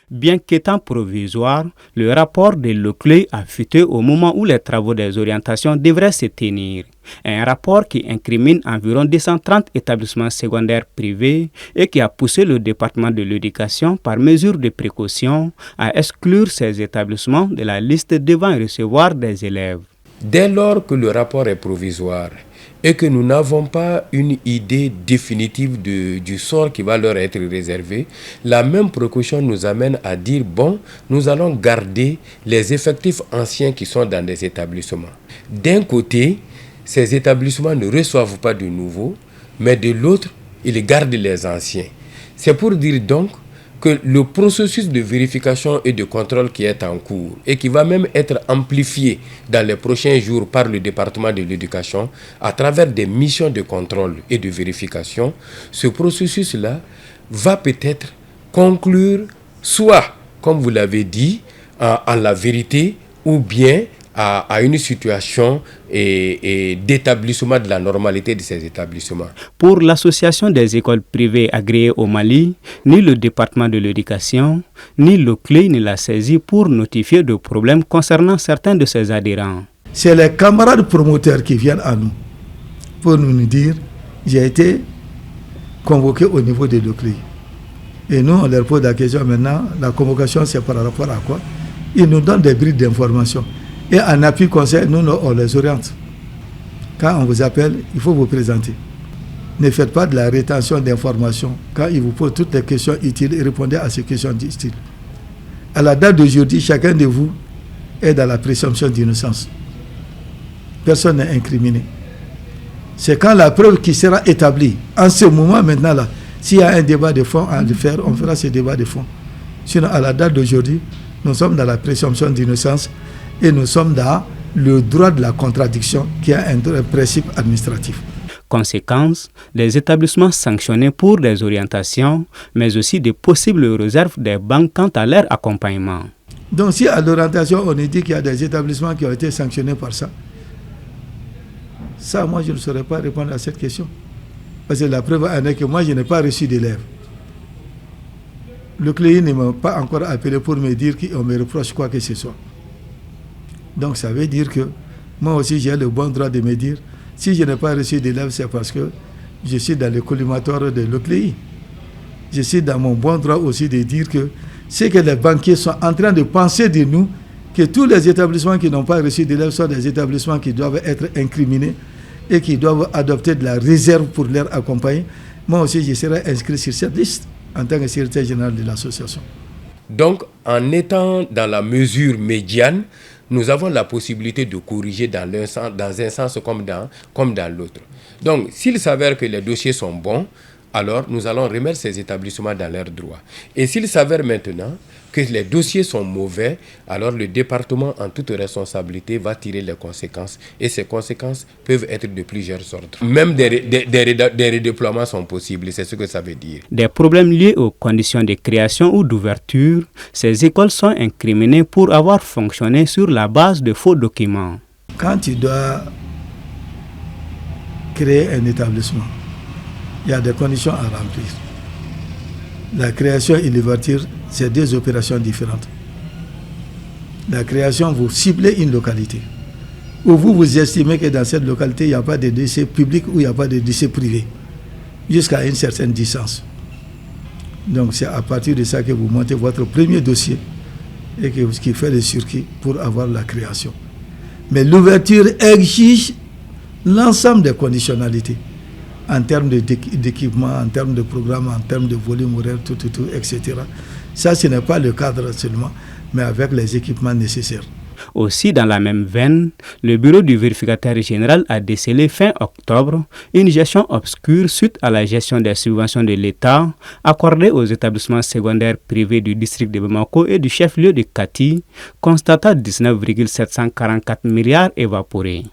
Bien qu'étant provisoire, le rapport de Leclerc a fuité au moment où les travaux des orientations devraient se tenir. Un rapport qui incrimine environ 230 établissements secondaires privés et qui a poussé le département de l'éducation, par mesure de précaution, à exclure ces établissements de la liste devant recevoir des élèves. Dès lors que le rapport est provisoire et que nous n'avons pas une idée définitive du sort qui va leur être réservé, la même précaution nous amène à dire, bon, nous allons garder les effectifs anciens qui sont dans des établissements. D'un côté, ces établissements ne reçoivent pas de nouveaux, mais de l'autre, ils gardent les anciens. C'est pour dire donc que le processus de vérification et de contrôle qui est en cours et qui va même être amplifié dans les prochains jours par le département de l'éducation à travers des missions de contrôle et de vérification, ce processus-là va peut-être conclure soit, comme vous l'avez dit, en la vérité ou bien à une situation d'établissement de la normalité de ces établissements. Pour l'association des écoles privées agréées au Mali, ni le département de l'éducation, ni le CLE ne l'a saisi pour notifier de problèmes concernant certains de ses adhérents. C'est les camarades promoteurs qui viennent à nous pour nous dire « j'ai été convoqué au niveau de l'OCLE ». Et nous, on leur pose la question maintenant, la convocation c'est par rapport à quoi? Ils nous donnent des brides d'informations. Et en appui conseil, nous, on les oriente. Quand on vous appelle, il faut vous présenter. Ne faites pas de la rétention d'informations. Quand ils vous posent toutes les questions utiles, répondez à ces questions utiles. À la date d'aujourd'hui, chacun de vous est dans la présomption d'innocence. Personne n'est incriminé. C'est quand la preuve qui sera établie, en ce moment maintenant là, s'il y a un débat de fond à le faire, on fera ce débat de fond. Sinon, à la date d'aujourd'hui, nous sommes dans la présomption d'innocence et nous sommes dans le droit de la contradiction qui est un principe administratif. Conséquence, des établissements sanctionnés pour des orientations, mais aussi des possibles réserves des banques quant à leur accompagnement. Donc si à l'orientation on dit qu'il y a des établissements qui ont été sanctionnés par ça, moi je ne saurais pas répondre à cette question. Parce que la preuve en est que moi je n'ai pas reçu d'élèves. Le CLE ne m'a pas encore appelé pour me dire qu'on me reproche quoi que ce soit. Donc ça veut dire que moi aussi j'ai le bon droit de me dire si je n'ai pas reçu d'élèves, c'est parce que je suis dans le collimateur de l'OCLEI. Je suis dans mon bon droit aussi de dire que c'est que les banquiers sont en train de penser de nous que tous les établissements qui n'ont pas reçu d'élèves sont des établissements qui doivent être incriminés et qui doivent adopter de la réserve pour leur accompagner. Moi aussi je serai inscrit sur cette liste en tant que secrétaire général de l'association. Donc en étant dans la mesure médiane, nous avons la possibilité de corriger dans un sens comme dans l'autre. Donc, s'il s'avère que les dossiers sont bons, alors nous allons remettre ces établissements dans leurs droits. Et s'il s'avère maintenant que les dossiers sont mauvais, alors le département, en toute responsabilité, va tirer les conséquences. Et ces conséquences peuvent être de plusieurs ordres. Même des redéploiements sont possibles, c'est ce que ça veut dire. Des problèmes liés aux conditions de création ou d'ouverture, ces écoles sont incriminées pour avoir fonctionné sur la base de faux documents. Quand tu dois créer un établissement, il y a des conditions à remplir. La création et l'ouverture, c'est deux opérations différentes. La création, vous ciblez une localité. Ou vous estimez que dans cette localité, il n'y a pas de décès public ou il n'y a pas de décès privé, jusqu'à une certaine distance. Donc c'est à partir de ça que vous montez votre premier dossier et qui fait le circuit pour avoir la création. Mais l'ouverture exige l'ensemble des conditionnalités. En termes d'équipement, en termes de programme, en termes de volume horaire, tout, etc. Ça, ce n'est pas le cadre seulement, mais avec les équipements nécessaires. Aussi, dans la même veine, le bureau du vérificateur général a décelé fin octobre une gestion obscure suite à la gestion des subventions de l'État accordées aux établissements secondaires privés du district de Bamako et du chef-lieu de Kati, constatant 19,744 milliards évaporés.